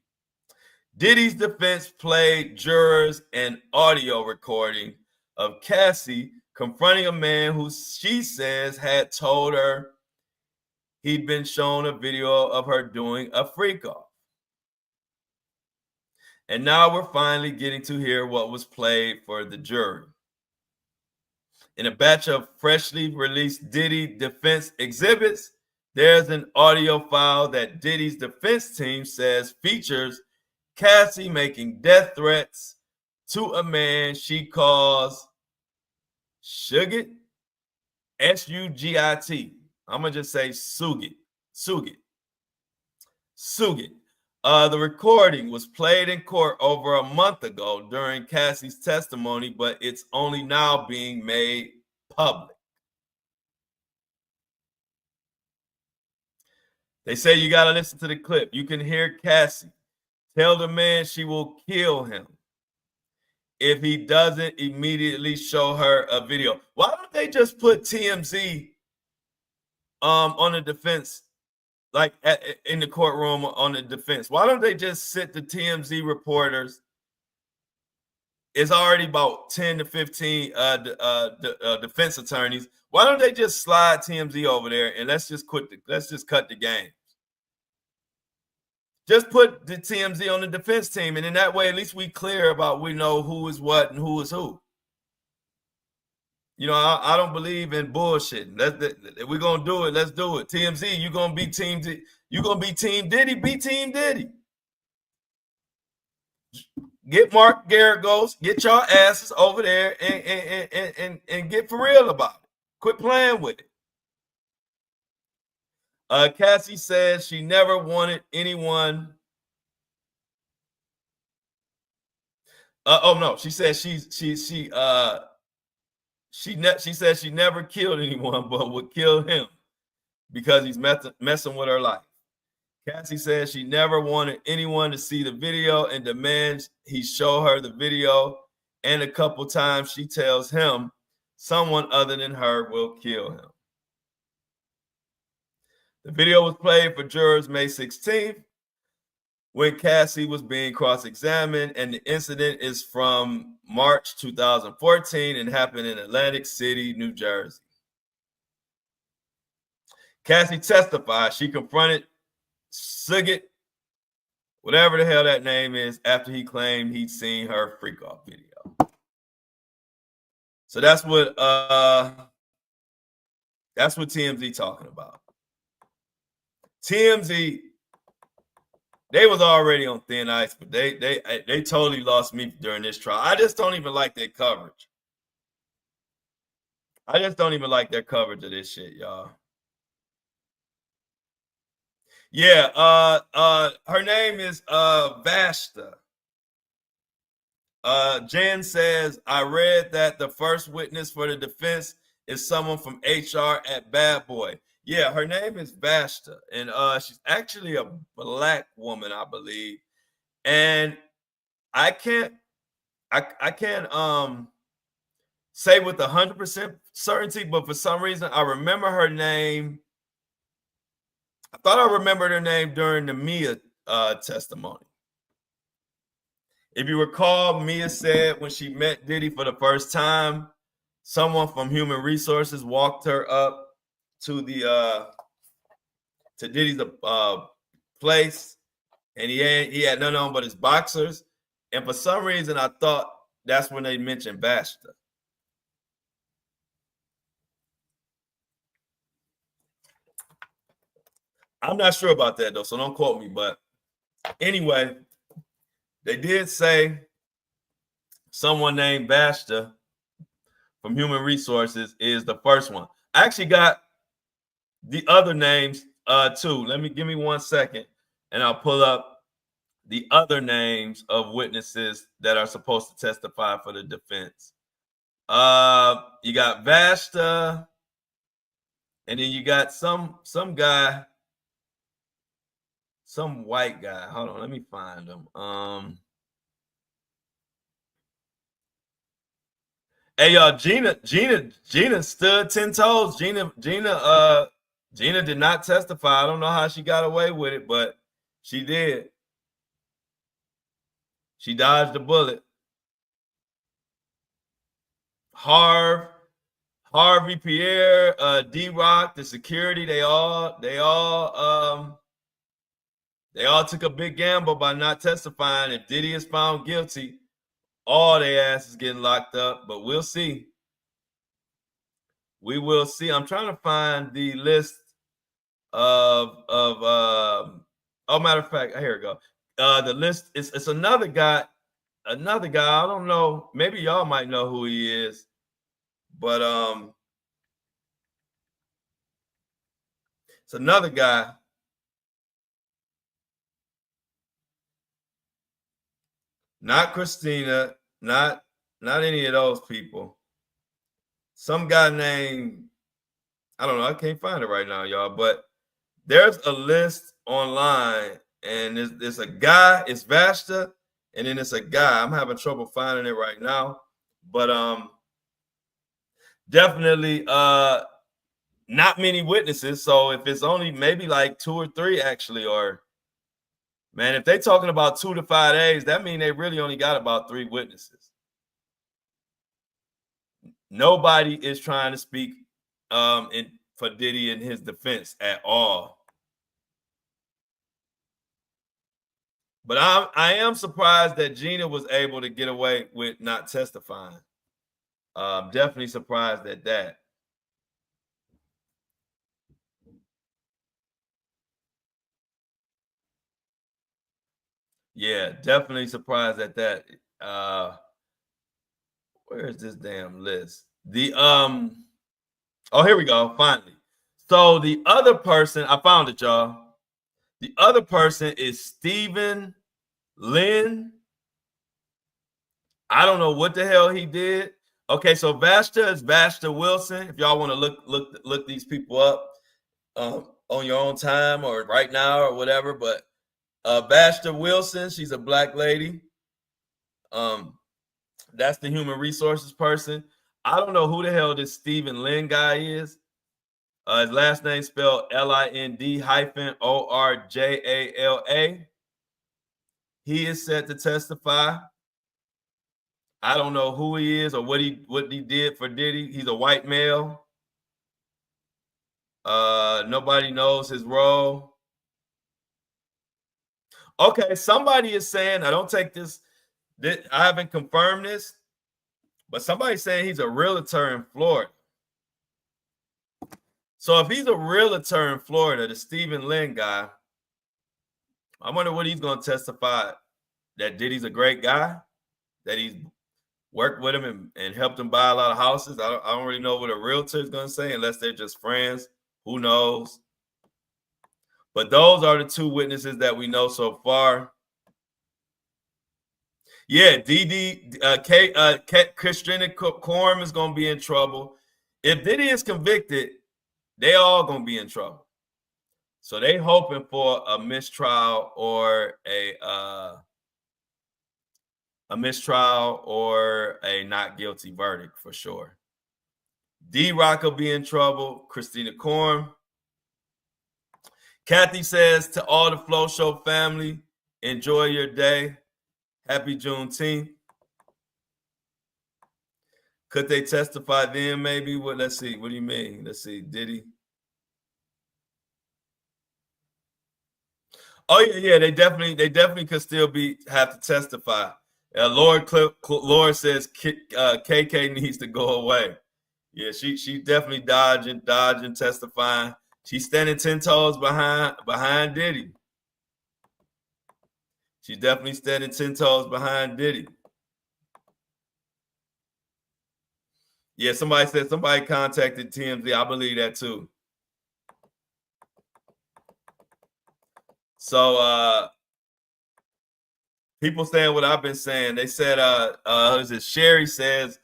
Speaker 1: Diddy's defense played jurors an audio recording of Cassie confronting a man who she says had told her he'd been shown a video of her doing a freak-off. And now we're finally getting to hear what was played for the jury. In a batch of freshly released Diddy defense exhibits, there's an audio file that Diddy's defense team says features Cassie making death threats to a man she calls Sugit, S-U-G-I-T. I'm going to just say Sugit. The recording was played in court over a month ago during Cassie's testimony, but it's only now being made public. They say you got to listen to the clip. You can hear Cassie tell the man she will kill him if he doesn't immediately show her a video. Why don't they just put TMZ on the defense, like in the courtroom on the defense? Why don't they just sit the TMZ reporters? It's already about 10 to 15 defense attorneys. Why don't they just slide TMZ over there and let's just cut the game? Just put the TMZ on the defense team, and in that way, at least we clear about, we know who is what and who is who. You know, I don't believe in bullshit. If we're gonna do it, let's do it. TMZ, you're gonna be Team Diddy, be Team Diddy. Get Mark Garagos, get your asses over there and get for real about it. Quit playing with it. Cassie says she never wanted anyone. She says she says she never killed anyone, but would kill him because he's messing with her life. Cassie says she never wanted anyone to see the video and demands he show her the video. And a couple times she tells him someone other than her will kill him. The video was played for jurors May 16th when Cassie was being cross-examined, and the incident is from March 2014 and happened in Atlantic City, New Jersey. Cassie testified she confronted Sugit, whatever the hell that name is, after he claimed he'd seen her freak-off video. So that's what TMZ talking about. TMZ, they was already on thin ice, but they totally lost me during this trial. I just don't even like their coverage. I just don't even like their coverage of this shit, y'all. Yeah, her name is Vashta. Jen says, I read that the first witness for the defense is someone from HR at Bad Boy. Yeah, her name is Vashta, and she's actually a black woman, I believe. And I can't say with 100% certainty, but for some reason I remember her name. I thought I remembered her name during the Mia testimony. If you recall, Mia said when she met Diddy for the first time, someone from Human Resources walked her up to the to Diddy's place, and he had none on but his boxers. And for some reason, I thought that's when they mentioned Basta. I'm not sure about that though, so don't quote me. But anyway, they did say someone named Basta from Human Resources is the first one. I actually got the other names too. Give me 1 second, and I'll pull up the other names of witnesses that are supposed to testify for the defense. You got Vashta, and then you got some guy, some white guy. Hold on, let me find him. Hey y'all, Gina stood 10 toes. Gina did not testify. I don't know how she got away with it, but she did. She dodged the bullet. Harvey, Pierre, D-Rock, the security, they all took a big gamble by not testifying. If Diddy is found guilty, all their ass is getting locked up, but we'll see. We will see. I'm trying to find the list of matter of fact, here we go. The list is it's another guy. I don't know. Maybe y'all might know who he is, but it's another guy. Not Christina, not any of those people. Some guy named, I don't know, I can't find it right now, y'all, but there's a list online, and there's a guy, it's Vashta, and then it's a guy. I'm having trouble finding it right now, but definitely not many witnesses. So if it's only maybe like 2 or 3 actually, or man, if they're talking about 2 to 5 days, that means they really only got about 3 witnesses. Nobody is trying to speak for Diddy in his defense at all. But I am surprised that Gina was able to get away with not testifying. Definitely surprised at that. Yeah, definitely surprised at that. Where is this damn list? The oh, here we go. Finally. So the other person, I found it, y'all. The other person is Stephen Lynn. I don't know what the hell he did. Okay, so Vashta is Vashta Wilson. If y'all want to look these people up on your own time or right now or whatever, but Vashta Wilson, she's a black lady. That's the human resources person. I don't know who the hell this Stephen Lynn guy is. His last name spelled Lind-Orjala. He is set to testify. I don't know who he is or what he did for Diddy. He's a white male. Nobody knows his role. Okay, somebody is saying, I don't take this, I haven't confirmed this, but somebody's saying he's a realtor in Florida. So if he's a realtor in Florida, the Stephen Lynn guy, I wonder what he's going to testify, that Diddy's a great guy, that he's worked with him and helped him buy a lot of houses. I don't really know what a realtor is going to say unless they're just friends. Who knows? But those are the 2 witnesses that we know so far. Yeah, Christina Corm is going to be in trouble. If Diddy is convicted, they all going to be in trouble. So they hoping for a mistrial or a not guilty verdict for sure. D-Rock will be in trouble. Christina Corm. Kathy says to all the Flow Show family, enjoy your day. Happy Juneteenth. Could they testify then? Maybe. What? Let's see. What do you mean? Let's see. Diddy. Oh yeah. They definitely could still have to testify. Lord says KK needs to go away. Yeah, she definitely dodging, testifying. She's standing 10 toes behind Diddy. She's definitely standing 10 toes behind Diddy. Yeah, somebody said somebody contacted TMZ. I believe that too. So people saying what I've been saying. They said Sherry says,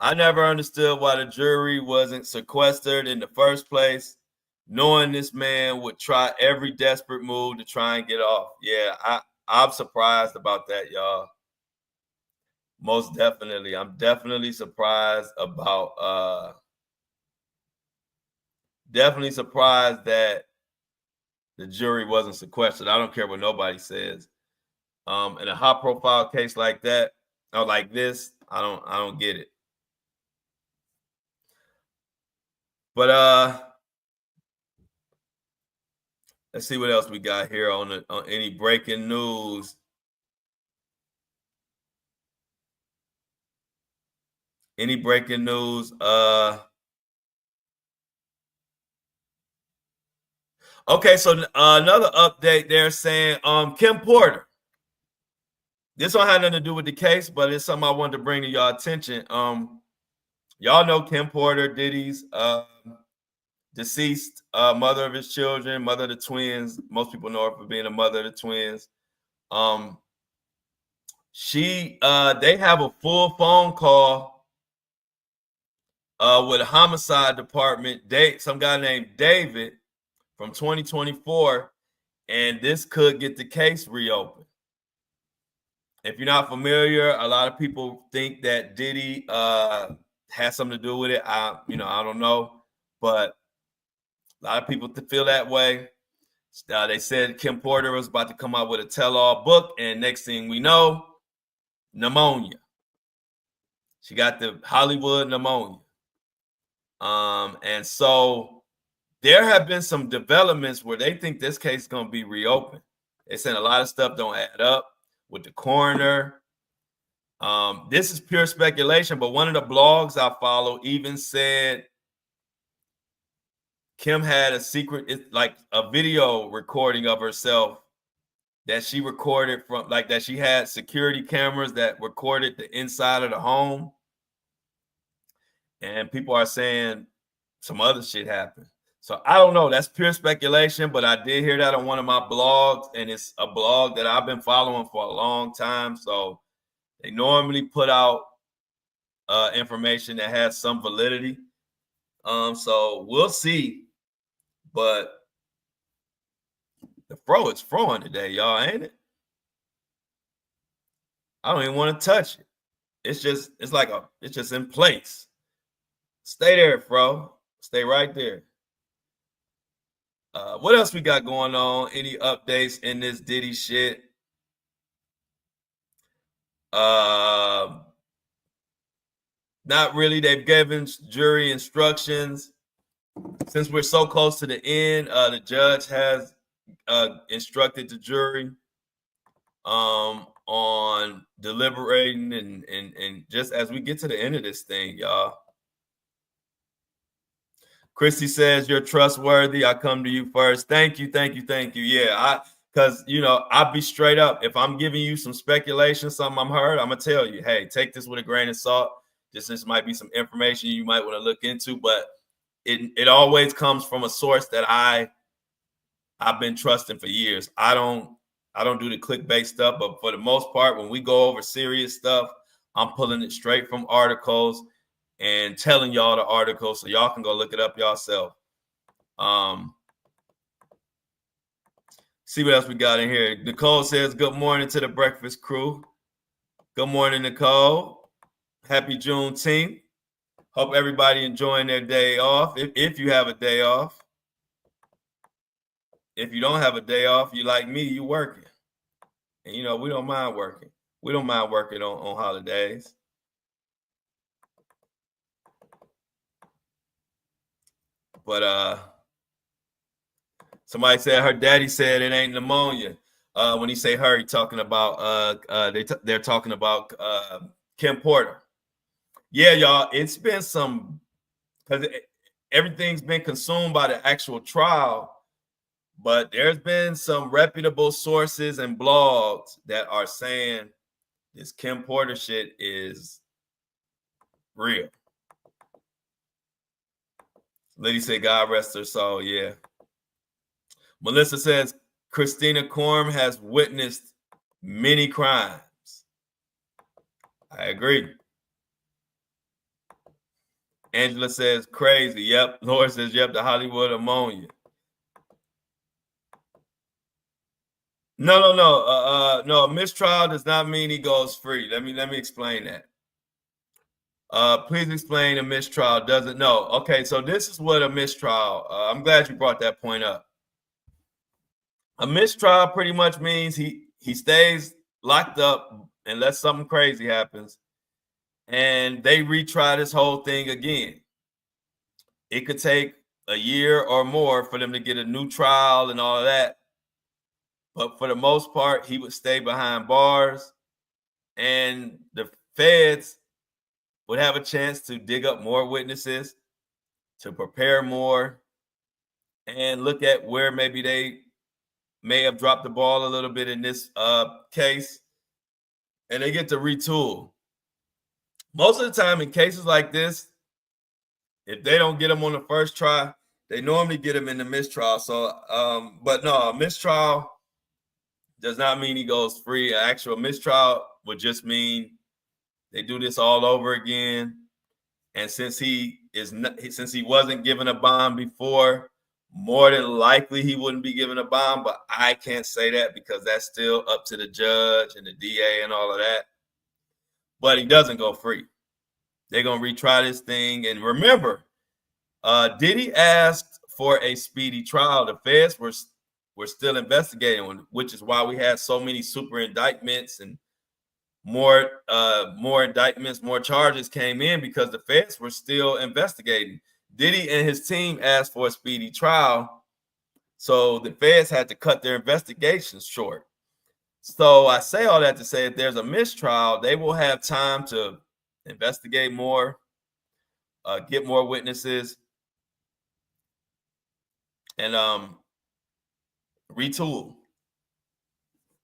Speaker 1: I never understood why the jury wasn't sequestered in the first place, knowing this man would try every desperate move to try and get off. Yeah, I'm surprised about that, y'all. Most definitely. I'm definitely surprised about that the jury wasn't sequestered. I don't care what nobody says. In a high profile case like that, or like this, I don't get it. But let's see what else we got here on any breaking news. Any breaking news? Okay, so another update. They're saying Kim Porter. This don't have nothing to do with the case, but it's something I wanted to bring to y'all attention. Y'all know Kim Porter, Diddy's deceased mother of his children, mother of the twins. Most people know her for being a mother of the twins. They have a full phone call with a homicide department. Some guy named David from 2024, and this could get the case reopened. If you're not familiar, a lot of people think that Diddy has something to do with it. I don't know, but a lot of people feel that way. They said Kim Porter was about to come out with a tell-all book, and next thing we know, pneumonia. She got the Hollywood pneumonia. And so there have been some developments where they think this case is going to be reopened. They said a lot of stuff don't add up with the coroner. This is pure speculation, but one of the blogs I follow even said Kim had a secret, like a video recording of herself that she recorded from, like that she had security cameras that recorded the inside of the home. And people are saying some other shit happened. So I don't know. That's pure speculation, but I did hear that on one of my blogs, and it's a blog that I've been following for a long time. So they normally put out information that has some validity. So we'll see. But the fro is froing today, y'all, ain't it? I don't even want to touch it. It's just in place. Stay there, fro. Stay right there. What else we got going on? Any updates in this Diddy shit? Not really. They've given jury instructions. Since we're so close to the end, the judge has instructed the jury on deliberating and just as we get to the end of this thing, y'all. Christy says you're trustworthy. I come to you first. Thank you. Yeah, because I'll be straight up. If I'm giving you some speculation, something I'm heard, I'm gonna tell you, hey, take this with a grain of salt. This might be some information you might want to look into, but it always comes from a source that I've been trusting for years. I don't do the clickbait stuff, but for the most part, when we go over serious stuff, I'm pulling it straight from articles and telling y'all the article so y'all can go look it up yourself. See what else we got in here. Nicole says, good morning to the breakfast crew. Good morning, Nicole. Happy Juneteenth. Hope everybody enjoying their day off. If you have a day off. If you don't have a day off, you like me, you working. And we don't mind working. We don't mind working on holidays. But somebody said her daddy said it ain't pneumonia. When he say her, he talking about they're talking about Kim Porter. Yeah, y'all, it's been some because everything's been consumed by the actual trial, but there's been some reputable sources and blogs that are saying this Kim Porter shit is real. Liddy said, God rest her soul. Yeah. Melissa says, Christina Korm has witnessed many crimes. I agree. Angela says, crazy. Yep. Laura says, yep, the Hollywood ammonia. No. Mistrial does not mean he goes free. Let me explain that. Please explain a mistrial doesn't know. Okay, so this is what a mistrial. I'm glad you brought that point up. A mistrial pretty much means he stays locked up unless something crazy happens, and they retry this whole thing again. It could take a year or more for them to get a new trial and all of that. But for the most part, he would stay behind bars, and the feds would have a chance to dig up more witnesses, to prepare more, and look at where maybe they may have dropped the ball a little bit in this case, and they get to retool. Most of the time in cases like this, if they don't get them on the first try, they normally get them in the mistrial. So, but no, a mistrial does not mean he goes free. An actual mistrial would just mean they do this all over again. And since he wasn't given a bond before, more than likely he wouldn't be given a bond. But I can't say that because that's still up to the judge and the DA and all of that. But he doesn't go free. They're gonna retry this thing. And remember, Diddy asked for a speedy trial. The feds were still investigating, which is why we had so many super indictments and more indictments, more charges came in because the feds were still investigating. Diddy and his team asked for a speedy trial, so the feds had to cut their investigations short. So I say all that to say if there's a mistrial, they will have time to investigate more, get more witnesses, and retool.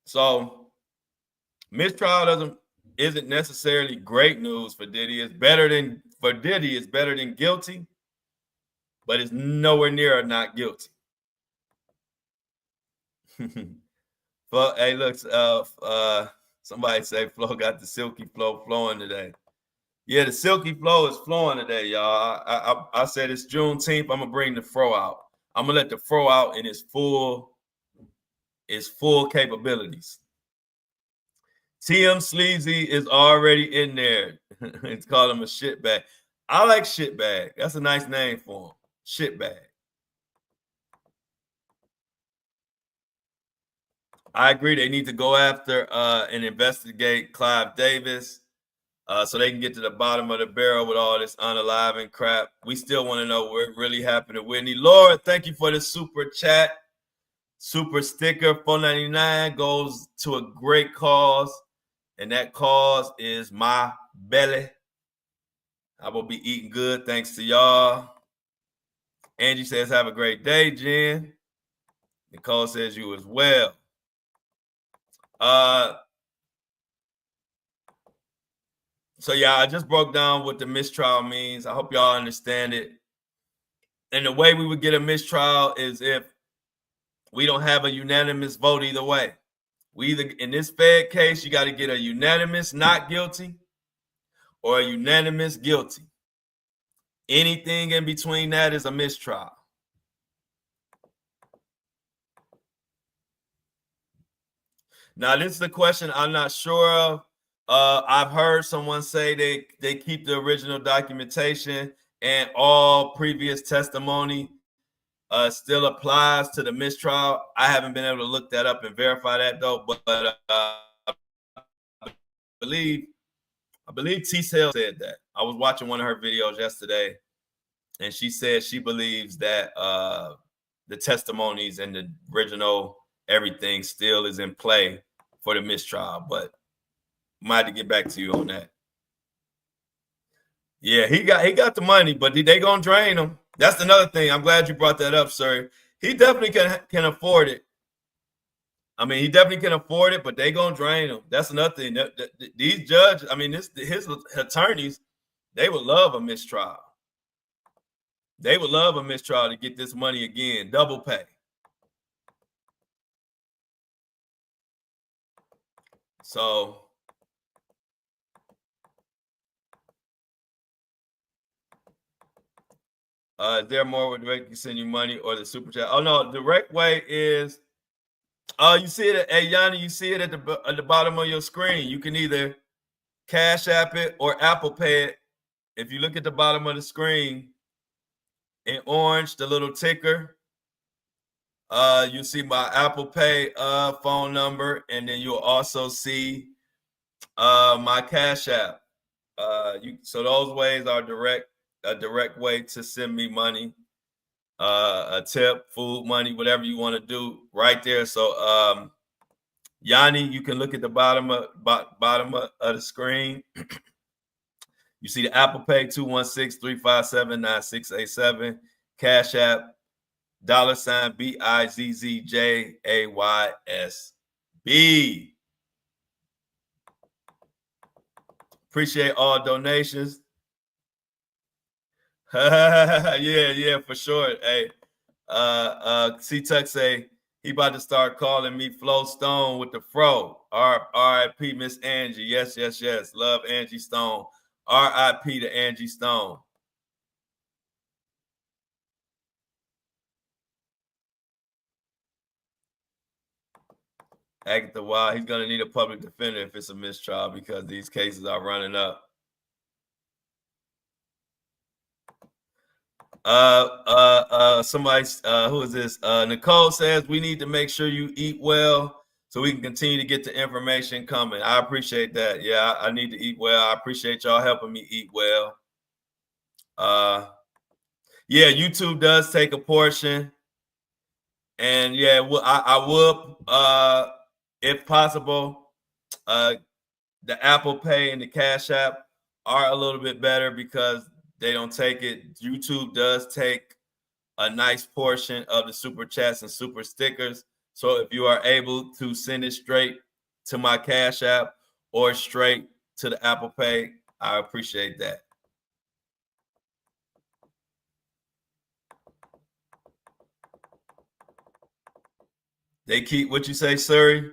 Speaker 1: So mistrial isn't necessarily great news for Diddy. It's better than guilty, but it's nowhere near not guilty. But hey, look, somebody say Flo got the silky flow flowing today. Yeah, the silky flow is flowing today, y'all. I said it's Juneteenth. I'm gonna bring the fro out. I'm gonna let the fro out in its full capabilities. TM Sleazy is already in there. It's called him a shitbag. I like shitbag. That's a nice name for him. Shitbag. I agree. They need to go after and investigate Clive Davis so they can get to the bottom of the barrel with all this unaliving crap. We still want to know what really happened to Whitney. Laura, thank you for the super chat. Super sticker, $4.99 goes to a great cause. And that cause is my belly. I will be eating good thanks to y'all. Angie says, have a great day, Jen. Nicole says you as well. So yeah, I just broke down what the mistrial means. I hope y'all understand it. And the way we would get a mistrial is if we don't have a unanimous vote either way. We either, in this Fed case, you got to get a unanimous not guilty or a unanimous guilty. Anything in between that is a mistrial. Now, this is a question I'm not sure of. I've heard someone say they keep the original documentation and all previous testimony still applies to the mistrial. I haven't been able to look that up and verify that though, but believe T-Cell said that. I was watching one of her videos yesterday, and she said she believes that the testimonies and the original everything still is in play for the mistrial. But I might have to get back to you on that. Yeah, he got the money, but they gonna drain him. That's another thing. I'm glad you brought that up, sir. He definitely can afford it. I mean, he definitely can afford it, but they gonna drain him. That's another thing. These judges, I mean, his attorneys, they would love a mistrial. They would love a mistrial to get this money again, double pay. So is there more where direct can send you money or the super chat? Oh no, direct way is you see it, hey Yanni, you see it at the bottom of your screen. You can either Cash App it or Apple Pay it. If you look at the bottom of the screen in orange, the little ticker, you see my Apple Pay phone number, and then you'll also see my Cash App. So those ways are a direct way to send me money, a tip, food money, whatever you want to do, right there. So Yanni, you can look at the bottom of the screen. You see the Apple Pay 216-357-9687, Cash App $BIZZJAYSB. Appreciate all donations. yeah, for sure. Hey, C-Tuck say he about to start calling me Flo Stone with the fro. R.I.P. Miss Angie. Yes. Love Angie Stone. R.I.P. to Angie Stone. Agatha Wild, he's going to need a public defender if it's a mistrial because these cases are running up. Somebody, who is this? Nicole says we need to make sure you eat well so we can continue to get the information coming. I appreciate that. Yeah, I need to eat well. I appreciate y'all helping me eat well. Yeah, YouTube does take a portion, and yeah, I would, if possible, the Apple Pay and the Cash App are a little bit better because they don't take it. YouTube does take a nice portion of the super chats and super stickers. So if you are able to send it straight to my Cash App or straight to the Apple Pay, I appreciate that. They keep, what you say, Surrey?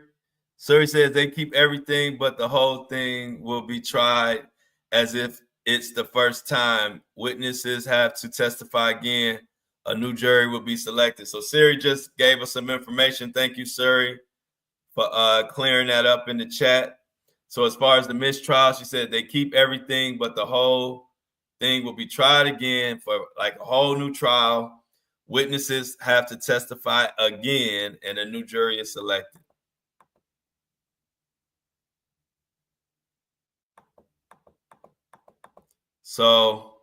Speaker 1: Surrey says they keep everything, but the whole thing will be tried as if it's the first time. Witnesses have to testify again. A new jury will be selected. So Siri just gave us some information. Thank you, Siri, for clearing that up in the chat. So as far as the mistrial, she said they keep everything, but the whole thing will be tried again for like a whole new trial. Witnesses have to testify again, and a new jury is selected. So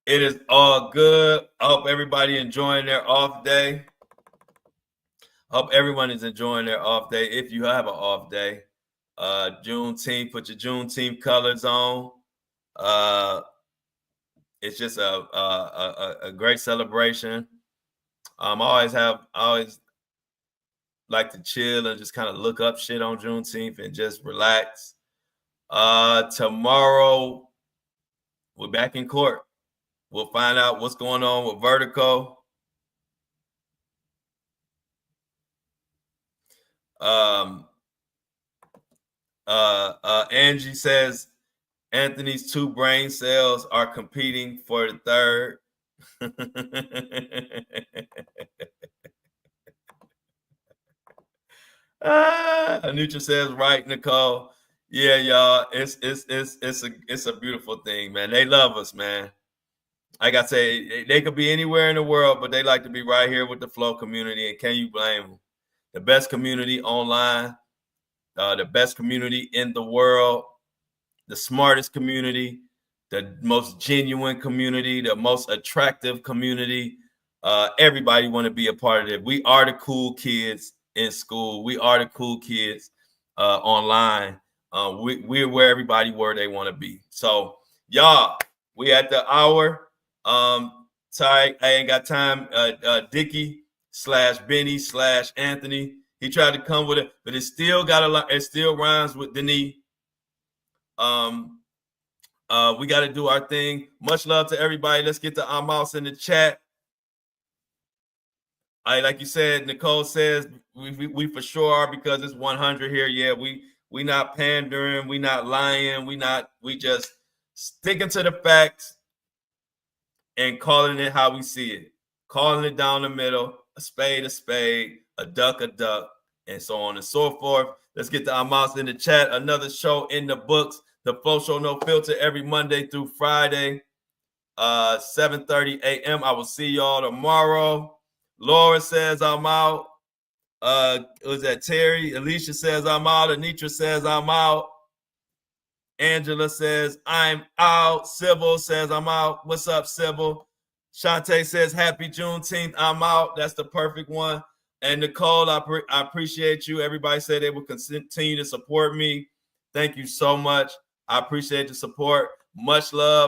Speaker 1: it is all good. I hope everybody enjoying their off day. Hope everyone is enjoying their off day. If you have an off day, Juneteenth, put your Juneteenth colors on. It's just a great celebration. I always like to chill and just kind of look up shit on Juneteenth and just relax. Tomorrow we're back in court. We'll find out what's going on with Vertigo. Angie says Anthony's 2 brain cells are competing for the third. Anutra says right, Nicole. Yeah, y'all. It's a beautiful thing, man. They love us, man. like I say, they could be anywhere in the world, but they like to be right here with the Flow community. And can you blame them? The best community online, the best community in the world, the smartest community, the most genuine community, the most attractive community. Everybody want to be a part of it. We are the cool kids in school. We are the cool kids online. We're where everybody where they want to be. So y'all, we at the hour. Sorry, I ain't got time. Dickie / Benny / Anthony. He tried to come with it, but it still got a lot. It still rhymes with Denis. We got to do our thing. Much love to everybody. Let's get the mouse in the chat. Like you said, Nicole says we for sure are, because it's 100 here. Yeah, we not pandering, we not lying, we just sticking to the facts and calling it how we see it, calling it down the middle, a spade, a duck, and so on and so forth. Let's get the mouse in the chat. Another show in the books. The Flow Show No Filter every Monday through Friday, 7:30 a.m. I will see y'all tomorrow. Laura says I'm out. Was that Terry? Alicia says I'm out. Anitra says I'm out. Angela says I'm out. Sybil says I'm out. What's up, Sybil? Shantae says happy Juneteenth. I'm out. That's the perfect one. And Nicole, I appreciate you. Everybody said they will continue to support me. Thank you so much. I appreciate the support. Much love.